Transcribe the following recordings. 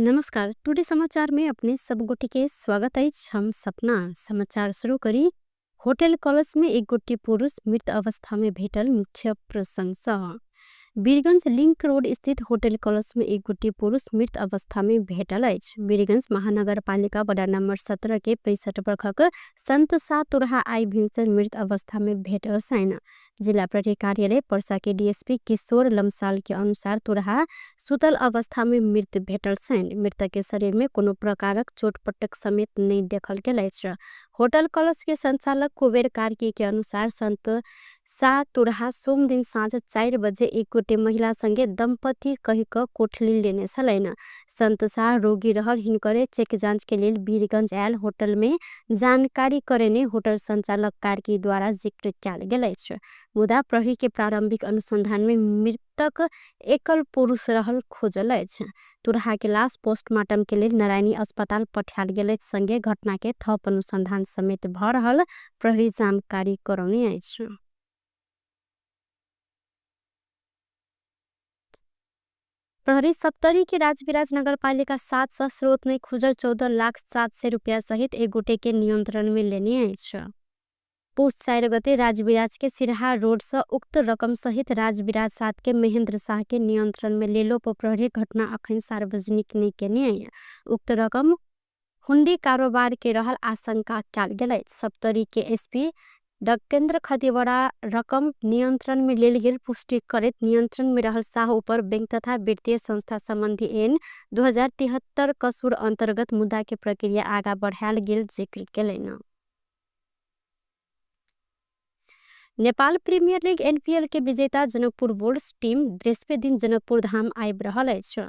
नमस्कार। टुडे समाचार में अपने सब गोटी के स्वागत है। हम सपना समाचार शुरू करी। होटल कॉलेज में एक गोटी पुरुष मृत अवस्था में भेटल मुख्य प्रशंसा। वीरगंज लिंक रोड स्थित होटल कॉलेज में एक गोटी पुरुष मृत अवस्था में भेटल अछि। वीरगंज महानगर पालिका वडा नंबर 17 के 65 वर्षक संत सा तुरहा आई भिंसर मृत अवस्था में भेटल छैन। जिला प्रहरी कार्यालय पर्सा के डीएसपी किशोर लम्साल के अनुसार तुरहा सुतल अवस्था में मृत भेटल छैन। मृतक के शरीर में कोनो प्रकारक चोटपटक समेत नहीं देखल गेल अछि। होटल कॉलेज के संचालक कुबेर कार्की के अनुसार संत सा तुरहा सोम दिन साँझ 4 बजे एक गोटे महिला संगे दंपति कही क कोठली लेने छलैन। संत शाह रोगी रहल हिनकरे चेक जांच के लिए वीरगंज आयल होटल में जानकारी करेने होटल संचालक कार्की द्वारा जिक्र किया गेल अछि। मुदा प्रहरी के प्रारंभिक अनुसंधान में मृतक एकल पुरुष रहल खोजल अछि। तुरहा के लाश पोस्टमार्टम के लिए नारायणी अस्पताल पठाल गेल अछि। संगे घटना के थप अनुसंधान समेत भ रहल प्रहरी जानकारी करौने अछि। प्रहरी सप्तरी के राजविराज नगर पालिका 7 से स्रोत ने खुजल 14,07,000 रुपया सहित एक गोटे के नियंत्रण में लेने अछि। पुष 4 गते राजविराज के सिरहा रोड से उक्त रकम सहित राजविराज 7 के महेंद्र शाह के नियंत्रण में लेलो पर प्रहरी घटना अखन सार्वजनिक नहीं केने। उक्त रकम हुंडी कारोबार के रहल आशंका कयल गेल अछि। सप्तरी के एसपी डकेंद्र खतिवड़ा रकम नियंत्रण में लेल गेल पुष्टि करत नियंत्रण में रहल शाह ऊपर बैंक तथा वित्तीय संस्था संबंधी एन 2073 कसूर अंतर्गत मुद्दा के प्रक्रिया आगा बढ़ायल गेल जिक्र केलैन। नेपाल प्रीमियर लीग एनपीएल के विजेता जनकपुर वुल्स टीम बृहस्पति दिन जनकपुर धाम आबि रहल अछि।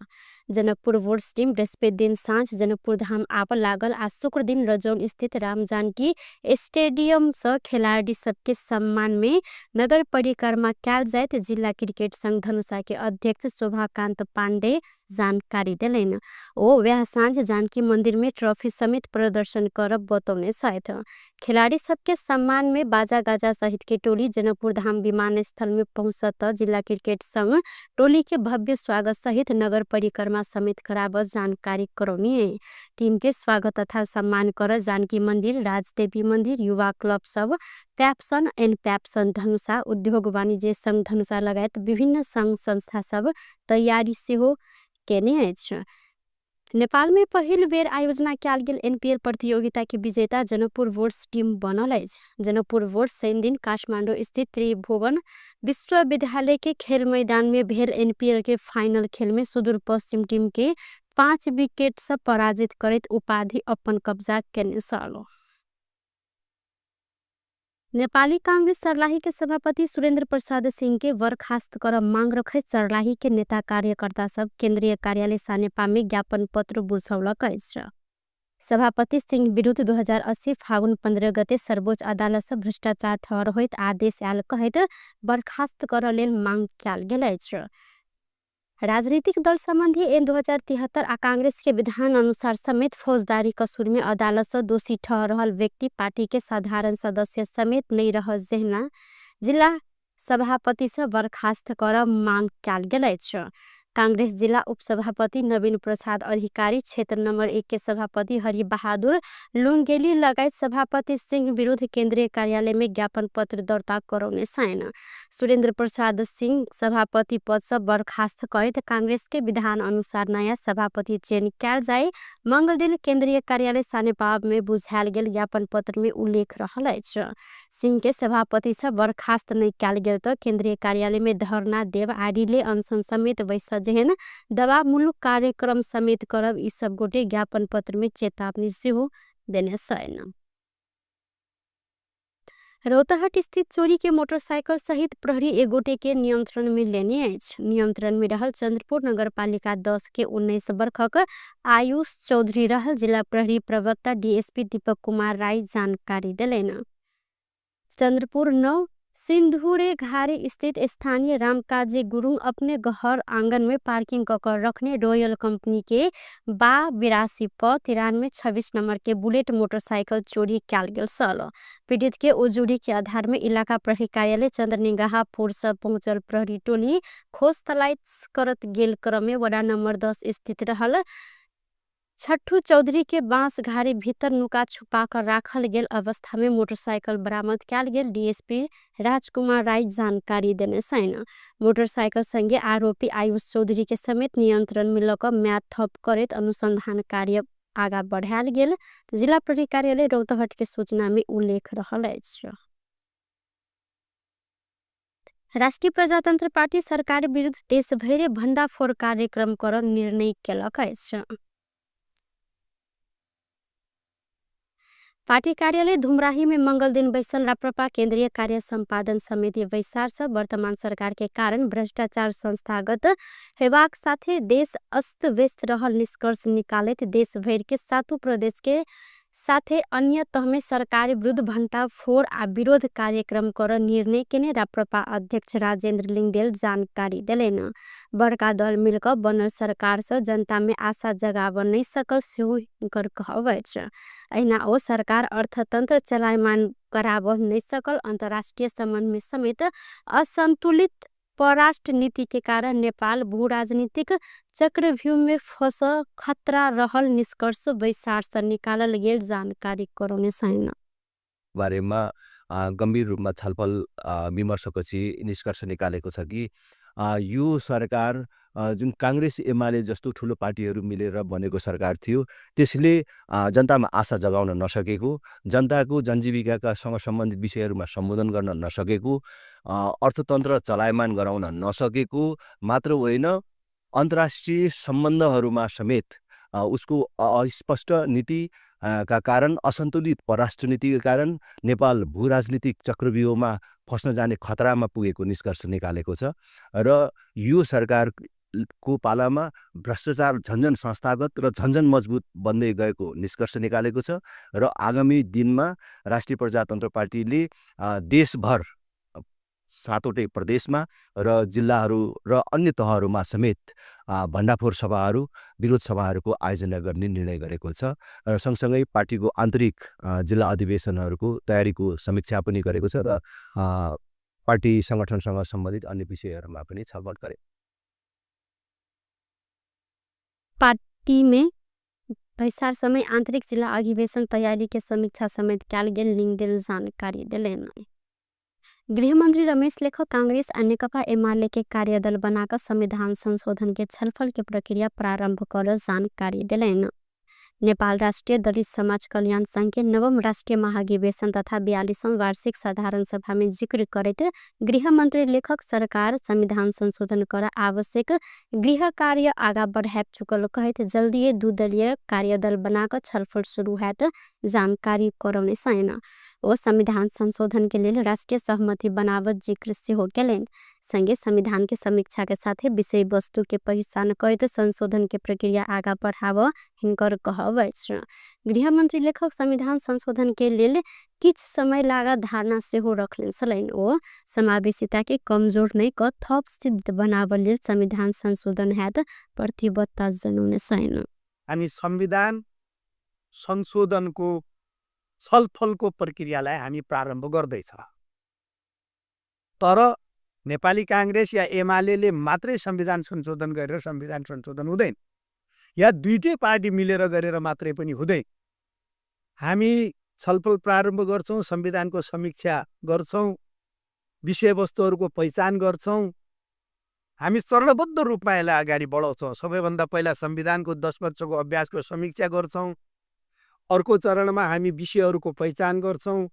जनकपुर वुल्स टीम बृहस्पति दिन साँझ जनकपुर धाम आब लागल आ शुक्र दिन रजौन स्थित राम जानकी स्टेडियम से खिलाड़ी सबके सम्मान में नगर परिक्रमा कयल जायत। जिला क्रिकेट संघ धनुषा के अध्यक्ष शोभाकांत पांडे जानकारी दिलेन। ओ वह साँझ जानकी मंदिर में ट्रॉफी समेत प्रदर्शन करब बतौने साथ खिलाड़ी सबके सम्मान में बाजा गाजा सहित के टोली जनकपुर धाम विमानस्थल में पहुंचत। जिला क्रिकेट संघ टोली के भव्य स्वागत सहित नगर परिक्रमा समेत कराब जानकारी करौनी। टीम के स्वागत तथा सम्मान कर जानकी मंदिर, राजदेवी मंदिर, युवा क्लब सब, पैप्सन एंड पैप्सन धनुषा, उद्योग वाणिज्य संघ धनुषा लगायत विभिन्न संघ संस्था सब तैयारी से हो केने अछि। नेपाल में पहिल बेर आयोजना कयल गेल एनपीएल प्रतियोगिता के विजेता जनकपुर वुल्स टीम बनल अछि। जनकपुर वुल्स शनि दिन काठमांडू स्थित त्रिभुवन विश्वविद्यालय के खेल मैदान में भेल एनपीएल के फाइनल खेल में सुदूर पश्चिम टीम के 5 विकेट से पराजित करैत उपाधि अपन कब्जा केने छल। नेपाली कांग्रेस सर्लाही के सभापति सुरेंद्र प्रसाद सिंह के बर्खास्त कर मांग रखैत सर्लाही के नेता कार्यकर्ता सब केंद्रीय कार्यालय सानेपा में ज्ञापन पत्र बुझौलक अछि। सभापति सिंह विरुद्ध 2080 फागुन 15 गते सर्वोच्च अदालत से भ्रष्टाचार ठहर होइत आदेश आयल कहैत बर्खास्त कर लेल मांग कयल गेल अछि। राजनीतिक दल संबंधी एन 2073 आ कांग्रेस के विधान अनुसार समेत फौजदारी कसूर में अदालत से दोषी ठहरल व्यक्ति पार्टी के साधारण सदस्य समेत नहीं रह जहना जिला सभापति से बर्खास्त कर मांग कयल गेल अछि। कांग्रेस जिला उपसभापति नवीन प्रसाद अधिकारी, क्षेत्र नंबर 1 के सभापति हरि बहादुर लुंगेली लगायत सभापति सिंह विरुद्ध केंद्रीय कार्यालय में ज्ञापन पत्र दर्ता करौने छैन। सुरेंद्र प्रसाद सिंह सभापति पद से बर्खास्त करैत कांग्रेस के विधान अनुसार नया सभापति चयन कयल जाय मंगल दिन केंद्रीय कार्यालय सानेपा में बुझायल गेल ज्ञापन पत्र में उल्लेख रहल अछि। सिंह के सभापति से बर्खास्त नहीं कयल गेल तो केंद्रीय कार्यालय में धरना देव आ रिले अनशन समेत वैसा जेहन दवा मूलक कार्यक्रम समेत करब ई सब गोटे ज्ञापन पत्र में चेतावनी सेहो देने छैन। रोहतहट स्थित चोरी के मोटरसाइकिल सहित प्रहरी एक गोटे के नियंत्रण में लेने अछि। नियंत्रण में रहल चंद्रपुर नगर पालिका 10 के 19 वर्षक आयुष चौधरी रहल। जिला प्रहरी प्रवक्ता डीएसपी दीपक कुमार राय जानकारी दिलेन। चंद्रपुर 9 सिंधुरे घारी स्थित स्थानीय रामकाजी गुरुंग अपने घर आंगन में पार्किंग कर रखने रॉयल कंपनी के 82 प 9326 नंबर के बुलेट मोटरसाइकिल चोरी कयल गेल छल। पीड़ित के उजुरी के आधार में इलाका प्रहरी कार्यालय चंद्रनिगाहपुर से पहुंचल प्रहरी टोली खोज तलाश करत गेल क्रम में वडा नंबर 10 स्थित रहल छठ्ठू चौधरी के बांस घारी भीतर नुका छुपा कर राखल गेल अवस्था में मोटरसाइकिल बरामद कयल गेल। डीएसपी राजकुमार राय जानकारी देने छैन। मोटरसाइकिल संगे आरोपी आयुष चौधरी के समेत नियंत्रण में लक म्याद थप करैत अनुसंधान कार्य आगा बढ़ायल गेल। जिला प्रहरी कार्यालय रौतहट के सूचना में उल्लेख रहल अछि। राष्ट्रीय प्रजातंत्र पार्टी सरकार विरुद्ध देशभरि भंडाफोड़ कार्यक्रम कर निर्णय केलक अछि। पार्टी कार्यालय धुमराही में मंगल दिन बैसल राप्रपा केंद्रीय कार्य संपादन समिति बैसार से वर्तमान सरकार के कारण भ्रष्टाचार संस्थागत हेबाक साथे देश अस्त व्यस्त रहल निष्कर्ष निकालत देश भर के 7 प्रदेश के साथे अन्य तह में सरकार विरुद्ध भंडाफोड़ आ विरोध कार्यक्रम कर निर्णय केने राप्रपा अध्यक्ष राजेंद्र लिंगदेल जानकारी देलेन। बड़का दल मिलकर बनल सरकार से जनता में आशा जगाब नहीं सकल सेहो हिनकर कहब अछि। अहिना ओ सरकार अर्थतंत्र चलायमान कराब नहीं सकल। अंतर्राष्ट्रीय संबंध में समेत असंतुलित परराष्ट्र नीति के कारण नेपाल भू राजनीतिक चक्रव्यूह में फंस खतरा रहल निष्कर्ष बैसार से निकालल गेल जानकारी करौने छैन। बारेमा गम्भीर रूपमा छलफल विमर्शपछि निष्कर्ष निकालेको छ कि यो सरकार जुन कांग्रेस एमाले जस्तो ठुलो पार्टीहरू मिलेर बनेको सरकार थियो त्यसले जनतामा आशा जगाउन नसकेको, जनताको जनजीविकाका सँग सम्बन्धित विषयहरूमा सम्बोधन गर्न नसकेको, अर्थतन्त्र चलायमान गराउन नसकेको मात्र होइन अन्तर्राष्ट्रिय सम्बन्धहरूमा समेत उसको अस्पष्ट नीति का कारण असन्तुलित परराष्ट्र नीतिका कारण नेपाल भू राजनीतिक चक्रव्यूहमा फस्न जाने खतरामा पुगेको निष्कर्ष निकालेको छ र यो सरकारको पालामा भ्रष्टाचार झन्झन संस्थागत र झन्झन मजबुत बन्दै गएको निष्कर्ष निकालेको छ र आगामी दिनमा राष्ट्रिय प्रजातन्त्र पार्टीले देशभर 7वटै प्रदेशमा र जिल्लाहरू र अन्य तहहरूमा समेत भण्डाफोर सभाहरू विरोध सभाहरूको आयोजना गर्ने निर्णय गरेको छ र सँगसँगै पार्टीको आन्तरिक जिल्ला अधिवेशनहरूको तयारीको समीक्षा पनि गरेको छ र पार्टी संगठनसँग सम्बन्धित अन्य विषयहरूमा पनि छलफल गरे। पार्टी में बैसार समय आंतरिक जिला अधिवेशन तैयारी के समीक्षा समेत कयल गेल लिंगदेल जानकारी देलेन। गृहमंत्री रमेश लेखक कांग्रेस और नेकपा एमाले के कार्यदल बनाकर संविधान संशोधन के छलफल के प्रक्रिया प्रारंभ कर जानकारी दिलेन। नेपाल राष्ट्रीय दलित समाज कल्याण संघ के 9वां राष्ट्रीय महाधिवेशन तथा 42वां वार्षिक साधारण सभा में जिक्र करते गृह मंत्री लेखक सरकार संविधान संशोधन कर आवश्यक गृह कार्य आगा बढ़ा चुकल कहते जल्दी 2 दलीय कार्यदल बनाकर छलफल शुरू है जानकारी करौने छैन। ओ संविधान संशोधन के लिए राष्ट्रीय सहमति बनावत जिक्र से हो कैलेन। संगे संविधान के समीक्षा के साथ विषय वस्तु के पहचान करते संशोधन के प्रक्रिया आगा बढ़ाव हिंकर कहब अछि। गृह मंत्री लेखक संविधान संशोधन के लिए किछ समय लागा धारणा से हो रखले छलैन। ओ समावेशिता के कमजोर नहीं क थप सिद्ध बनावल लेल संविधान संशोधन हैत प्रतिबद्धता जनाउने छैन। हामी संविधान संशोधनको छलफलको प्रक्रियालाई हामी प्रारम्भ गर्दैछ। तर नेपाली कांग्रेस या एमाले मात्रै संविधान संशोधन गरेर संविधान संशोधन हुँदैन, या दुईटै पार्टी मिलेर गरेर मात्रै पनि हुँदैन। हामी छलफल प्रारम्भ गर्छौं, संविधानको समीक्षा गर्छौं, विषयवस्तुहरूको पहिचान गर्छौं, हामी चरणबद्ध रूपमा यसलाई अगाडि बढाउँछौं। सबैभन्दा पहिला संविधानको 10 वर्षको अभ्यासको समीक्षा गर्छौं, अर्को चरणमा हामी विषयहरूको पहिचान गर्छौं,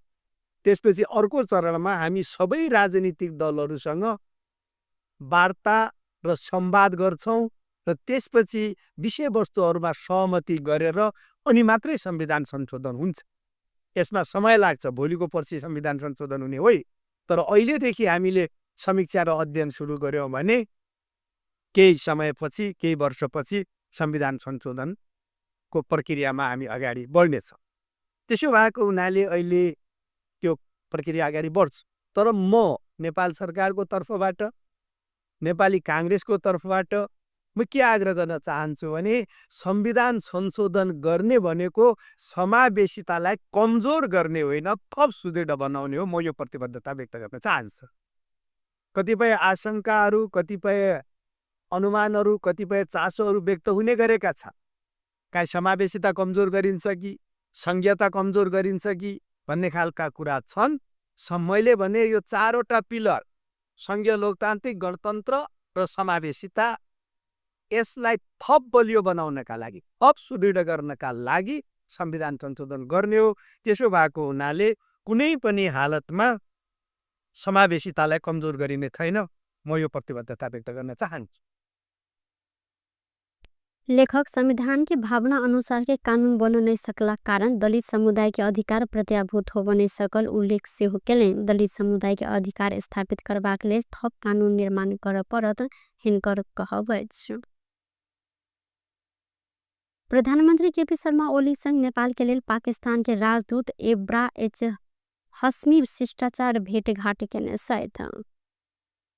त्यसपछि अर्को चरणमा हामी सबै राजनीतिक दलहरूसँग वार्ता र संवाद गर्छौं र त्यसपछि विषयवस्तुहरूमा सहमति गरेर अनि मात्रै संविधान संशोधन हुन्छ। यसमा समय लाग्छ, भोलिको पर्सि संविधान संशोधन हुने होइन, तर अहिलेदेखि हामीले समीक्षा र अध्ययन सुरु गर्यौं भने केही समयपछि, केही वर्षपछि संविधान संशोधनको प्रक्रियामा हामी अगाडि बढ्नेछौँ। त्यसो भएको हुनाले अहिले त्यो प्रक्रिया अगाडि बढ्छ। तर म नेपाल सरकारको तर्फबाट, नेपाली कांग्रेसको तर्फबाट म के आग्रह गर्न चाहन्छु भने संविधान संशोधन गर्ने भनेको समावेशितालाई कमजोर गर्ने होइन, थप सुदृढ बनाउने हो। म यो प्रतिबद्धता व्यक्त गर्न चाहन्छु। कतिपय आशंकाहरू, कतिपय अनुमानहरू, कतिपय चासोहरू व्यक्त हुने गरेका छन्। काहीँ समावेशिता कमजोर गरिन्छ कि संघीयता कमजोर गरिन्छ कि भन्ने खालका कुरा छन्। मैले भने यो चारवटा पिलर संघीय लोकतान्त्रिक गणतन्त्र र समावेशिता यसलाई थप बलियो बनाउनका लागि थप सुदृढ गर्नका लागि संविधान संशोधन गर्ने हो। त्यसो भएको हुनाले कुनै पनि हालतमा समावेशितालाई कमजोर गरिने छैन। म यो प्रतिबद्धता व्यक्त गर्न चाहन्छु। लेखक संविधान की भावना अनुसार के कानून बन नहीं सकला कारण दलित समुदाय के अधिकार प्रत्याभूत हो नहीं सकल उल्लेख से हो केले दलित समुदाय के अधिकार स्थापित करबाक लेल थप कानून निर्माण कर परत हिनकर कहब छ। प्रधानमंत्री केपी शर्मा ओली संग नेपाल के लेल पाकिस्तान के राजदूत एब्रा एच हस्मी शिष्टाचार भेंटघाट केने सहित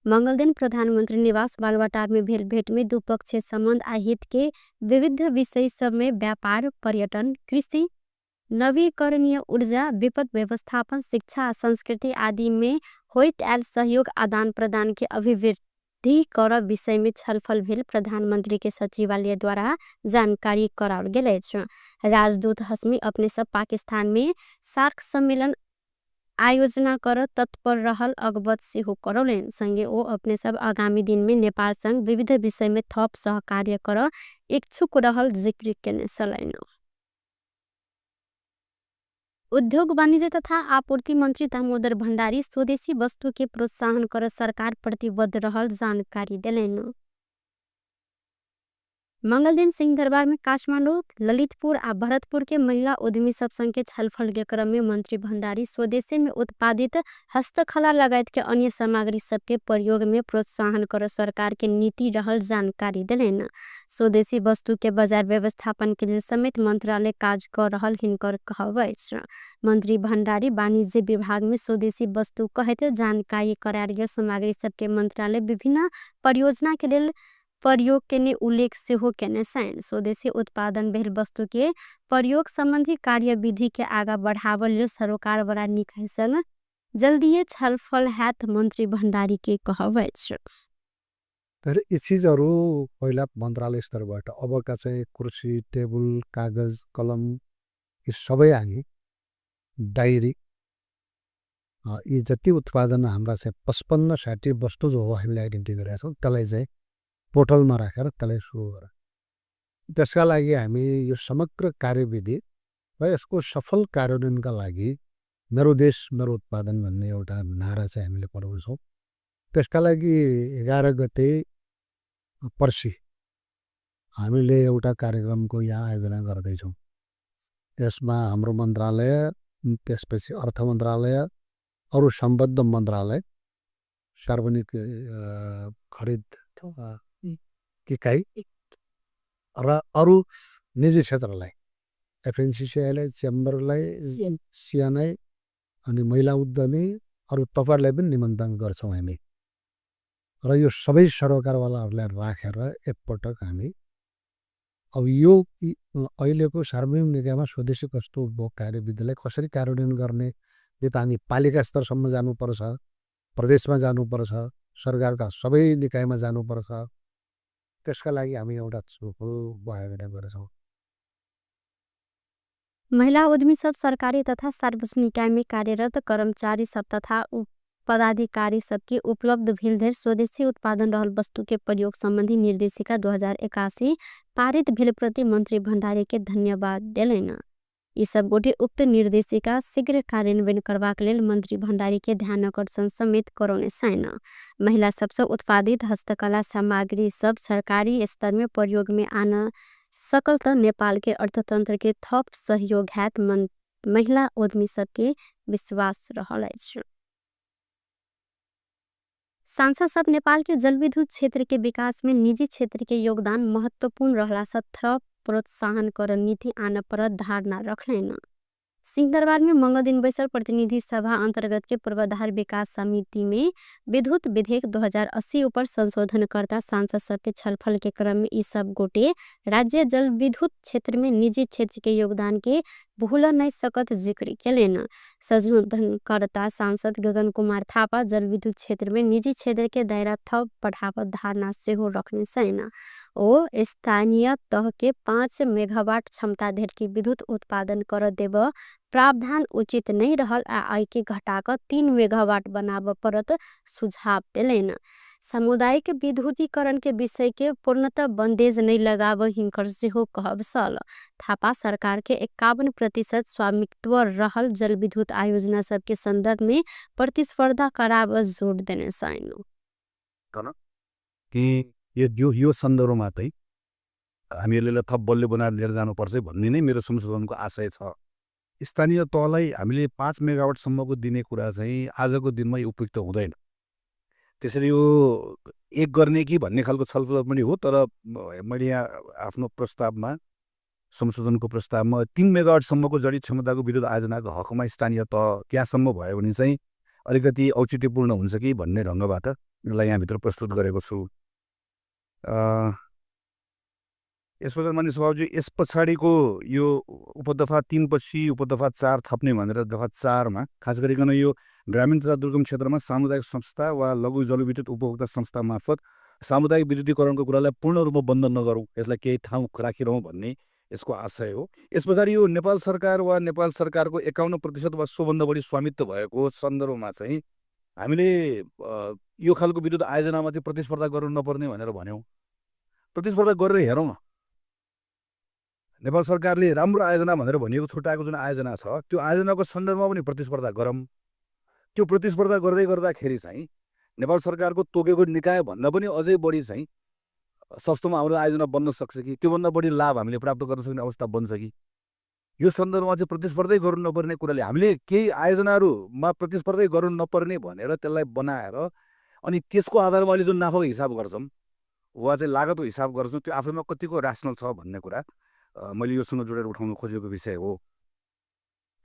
मंगल दिन प्रधानमंत्री निवास बालवाटार में भेल भेंट में द्विपक्षीय संबंध आ हित के विविध विषय सब में व्यापार, पर्यटन, कृषि, नवीकरणीय ऊर्जा, विपद व्यवस्थापन, शिक्षा, संस्कृति आदि में होइत आयल सहयोग आदान प्रदान के अभिवृद्धि कर विषय में छलफल भेल प्रधानमंत्री के सचिवालय द्वारा जानकारी कराल गेल छ। राजदूत हस्मी अपने सब पाकिस्तान में सार्क सम्मेलन आयोजना कर तत्पर रहल अगवत से हो करौलेन। संगे ओ अपने सब आगामी दिन में नेपाल संग विविध विषय में थप सहकार्य कर इच्छुक रहल जिक्र केने सलैन। उद्योग वाणिज्य तथा आपूर्ति मंत्री दामोदर भण्डारी स्वदेशी वस्तु के प्रोत्साहन कर सरकार प्रतिबद्ध रहल जानकारी देलेन। मंगल दिन सिंहदरबार में काठमाडौँ, ललितपुर आ भरतपुर के महिला उद्यमी सब संग के छलफल के क्रम में मंत्री भण्डारी स्वदेशी में उत्पादित हस्तकला लगायत के अन्य सामग्री सबके प्रयोग में प्रोत्साहन कर सरकार के नीति रहल जानकारी देलेन। स्वदेशी वस्तु के बाजार व्यवस्थापन के लिए समेत मंत्रालय कार्य कर रहल हिनकर कहब छ। मंत्री भण्डारी वाणिज्य विभाग में स्वदेशी वस्तु कहते जानकारी करार गेल सामग्री सबके मंत्रालय विभिन्न परियोजना के लिए प्रयोग केने उल्लेख से हो केने सैन। स्वदेशी उत्पादन भेल वस्तु के प्रयोग संबंधी कार्यविधि के आगा बढ़ावल लेल सरकार बड़ा निकाय संग जल्दीए छलफल हैत मंत्री भण्डारी के कहब छ। तर यी चीजहरू पहिला मन्त्रालय स्तरबाट अबका चाहिँ कुर्सी, टेबल, कागज, कलम यी सबै हामी डायरी यी जति उत्पादन हाम्रा चाहिँ 55-60 वस्तु जो हो हामीले आइडेन्टिटी गरेका छौँ त्यसलाई चाहिँ पोर्टलमा राखेर त्यसलाई सुरु गर। त्यसका लागि हामी यो समग्र कार्यविधि र यसको सफल कार्यान्वयनका लागि मेरो देश मेरो उत्पादन भन्ने एउटा नारा चाहिँ हामीले पढाउँछौँ छौँ। त्यसका लागि 11 गते पर्सि हामीले एउटा कार्यक्रमको यहाँ आयोजना गर्दैछौँ। यसमा हाम्रो मन्त्रालय, त्यसपछि अर्थ मन्त्रालय, अरू सम्बद्ध मन्त्रालय, सार्वजनिक खरिद इकाइ र अरू निजी क्षेत्रलाई एफएनसीसीआईलाई, चेम्बरलाई, सिएनआई अनि महिला उद्यमी अरू तपाईँहरूलाई पनि निमन्त्रण गर्छौँ हामी। र यो सबै सरकारवालाहरूलाई राखेर एकपटक हामी अब यो अहिलेको सार्वजनिक निकायमा स्वदेशी वस्तु उपभोग कार्यविधिलाई कसरी कार्यान्वयन गर्ने यो त हामी पालिका स्तरसम्म जानुपर्छ, प्रदेशमा जानुपर्छ, सरकारका सबै निकायमा जानुपर्छ। त्यसका लागि हामी एउटा छलफल आयोजना गर्छौँ। महिला उद्यमी सब सरकारी तथा सार्वजनिक निकाय में कार्यरत कर्मचारी सब तथा पदाधिकारी सबके उपलब्ध भेल धेर स्वदेशी उत्पादन रहल वस्तु के प्रयोग संबंधी निर्देशिका 2081 पारित भेल प्रति मंत्री भण्डारी के धन्यवाद देलेन। यी सब गोटे उक्त निर्देशिका शीघ्र कार्यान्वयन करबाक लेल मंत्री भण्डारी के ध्यान आकर्षण समेत करौने सैन। महिला सबसे उत्पादित हस्तकला सामग्री सब सरकारी स्तर में प्रयोग में आन सकल त नेपाल के अर्थतंत्र के थप सहयोग हैत महिला उद्यमी सबके विश्वास रहल अछि। सांसद सब नेपाल के जलविद्युत क्षेत्र के विकास में निजी क्षेत्र के योगदान महत्वपूर्ण रहला से थप प्रोत्साहन कर नीति आन पर धारणा रखलेन। सिंहदरबार में मंगल दिन बैसल प्रतिनिधि सभा अंतर्गत के पूर्वाधार विकास समिति में विद्युत विधेयक 2080 ऊपर संशोधन करता सांसद सबके छलफल के क्रम में इस सब गोटे राज्य जल विद्युत क्षेत्र में निजी क्षेत्र के योगदान के भूल नहीं सकत जिक्र केलेन। संशोधनकर्ता सांसद गगन कुमार थापा जलविद्युत क्षेत्र में निजी क्षेत्र के दायरा थप बढ़ावत धारणा सेहो रखने छैन। ओ स्थानीय तह के 5 मेगावाट क्षमता धेर की विद्युत उत्पादन कर देव प्रावधान उचित नहीं रहल आ ऐके घटाकर 3 मेगावाट बनाव परत सुझाव देलेन। सामुदायिक विद्युतीकरण के विषय के पूर्णतः बंदेज नहीं लगाव हिंकर सेहो कहब सल। थापा सरकार के 51% स्वामित्व रहल जल विद्युत आयोजना सबके संदर्भ में प्रतिस्पर्धा कराव जोड़ देने छैन। कि यो सन्दर्भमा चाहिँ हामीहरूले थप बलियो बनाएर लिएर जानुपर्छ भन्ने नै मेरो संशोधनको आशय छ। स्थानीय तहलाई हामीले 5 मेगावाटसम्मको दिने कुरा चाहिँ आजको दिनमा उपयुक्त हुँदैन। त्यसैले यो एक गर्ने कि भन्ने खालको छलफल पनि हो, तर मैले यहाँ आफ्नो प्रस्तावमा संशोधनको प्रस्तावमा 3 मेगावाटसम्मको जडित क्षमताको विद्युत आयोजनाको हकमा स्थानीय तह त्यहाँसम्म भयो भने चाहिँ अलिकति औचित्यपूर्ण हुन्छ कि भन्ने ढङ्गबाट यसलाई यहाँभित्र प्रस्तुत गरेको छु। यसपछि माननीय सभापति यस पछाडिको यो उपदफा 3 पछि उपदफा 4 थप्ने भनेर दफा 4 मा खास गरिकन यो ग्रामीण तथा दुर्गम क्षेत्रमा सामुदायिक संस्था वा लघु जलविद्युत उपभोक्ता संस्था मार्फत सामुदायिक विद्युतीकरणको कुरालाई पूर्ण रूपमा बन्द नगरौँ, यसलाई केही ठाउँ राखिरहँ भन्ने यसको आशय हो। यस पछाडि यो नेपाल सरकार वा नेपाल सरकारको 51% वा सोभन्दा बढी स्वामित्व भएको सन्दर्भमा चाहिँ हामीले यो खालको विद्युत आयोजनामा चाहिँ प्रतिस्पर्धा गर्नु नपर्ने भनेर भन्यौँ। प्रतिस्पर्धा गरेर हेरौँ न। नेपाल सरकारले राम्रो आयोजना भनेर भनिएको छुट्याएको जुन आयोजना छ त्यो आयोजनाको सन्दर्भमा पनि प्रतिस्पर्धा गरौँ। त्यो प्रतिस्पर्धा गर्दै गर्दाखेरि चाहिँ नेपाल सरकारको तोकेको निकाय भन्दा पनि अझै बढी चाहिँ सस्तोमा हाम्रो आयोजना बन्न सक्छ कि त्योभन्दा बढी लाभ हामीले प्राप्त गर्न सक्ने अवस्था बन्छ कि यो सन्दर्भमा चाहिँ प्रतिस्पर्धै गर्नु नपर्ने कुराले हामीले केही आयोजनाहरूमा प्रतिस्पर्धै गर्नु नपर्ने भनेर त्यसलाई बनाएर अनि त्यसको आधारमा अहिले जुन नाफाको हिसाब गर्छौँ वा चाहिँ लागतको हिसाब गर्छौँ त्यो आफैमा कतिको रासनल छ भन्ने कुरा मैले योसँग जोडेर उठाउन खोजेको विषय हो।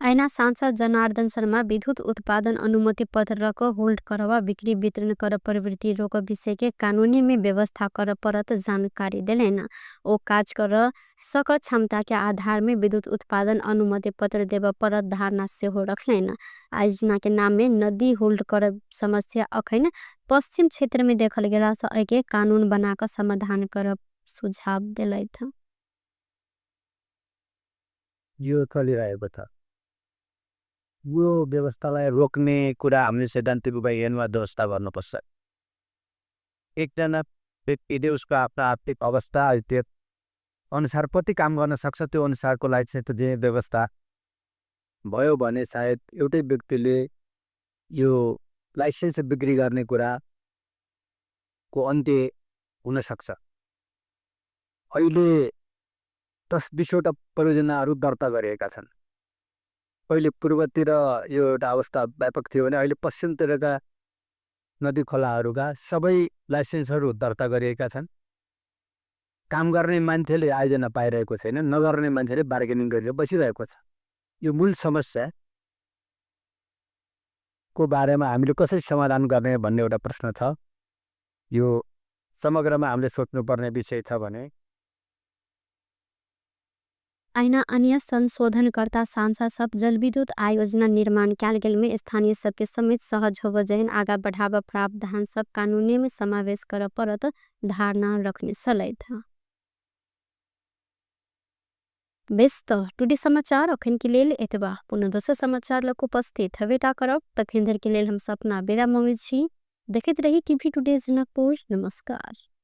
ऐना सांसद जनार्दन शर्मा विद्युत उत्पादन अनुमति पत्र को होल्ड करवा बिक्री वितरण कर प्रवृत्ति रोक विषय के कानूनी में व्यवस्था कर परत जानकारी दिलेन। ओ काज कर सक क्षमता के आधार में विद्युत उत्पादन अनुमति पत्र देव परत धारणा से हो रखलेन। आयोजना के नाम में नदी होल्ड कर समस्या अखैन पश्चिम क्षेत्र में देखल गेला से एके कानून बनाकर समाधान कर सुझाव दिलै था। यो चलिरहेको छ। यो व्यवस्थालाई रोक्ने कुरा हामीले सैद्धान्तिक उपायमा व्यवस्था गर्नुपर्छ। एकजना व्यक्तिले उसको आफ्नो आर्थिक अवस्था त्यो अनुसार कति काम गर्न सक्छ त्यो अनुसारको लागि चाहिँ त्यो व्यवस्था भयो भने सायद एउटै व्यक्तिले यो लाइसेन्स बिक्री गर्ने कुराको अन्त्य हुन सक्छ। अहिले 10-20 परियोजनाहरू दर्ता गरिएका छन्। पहिले पूर्वतिर यो एउटा अवस्था व्यापक थियो भने अहिले पश्चिमतिरका नदी खोलाहरूका सबै लाइसेन्सहरू दर्ता गरिएका छन्। काम गर्ने मान्छेले आयोजना पाइरहेको छैन, नगर्ने मान्छेले बार्गेनिङ गरेर बसिरहेको छ। यो मूल समस्या को बारेमा हामीले कसरी समाधान गर्ने भन्ने एउटा प्रश्न छ। यो समग्रमा हामीले सोच्नुपर्ने विषय छ भने ऐना अन्य संशोधनकर्ता सांसद सब जलविद्युत आयोजना निर्माण कैल गेल में स्थानीय सबके समेत सहज होव जहन आगा बढ़ावा प्रावधान सब कानूनी में समावेश कर परत धारणा रखने सलै था। व्यस्त टुडे समाचार अखन के लेल एतबा पुनः दोसर समाचार लक उपस्थित हवेटा करब तखन धर के लेल हम सपना बेरा मंगित छी। देखते रही टीवी टुडे जनकपुर। नमस्कार।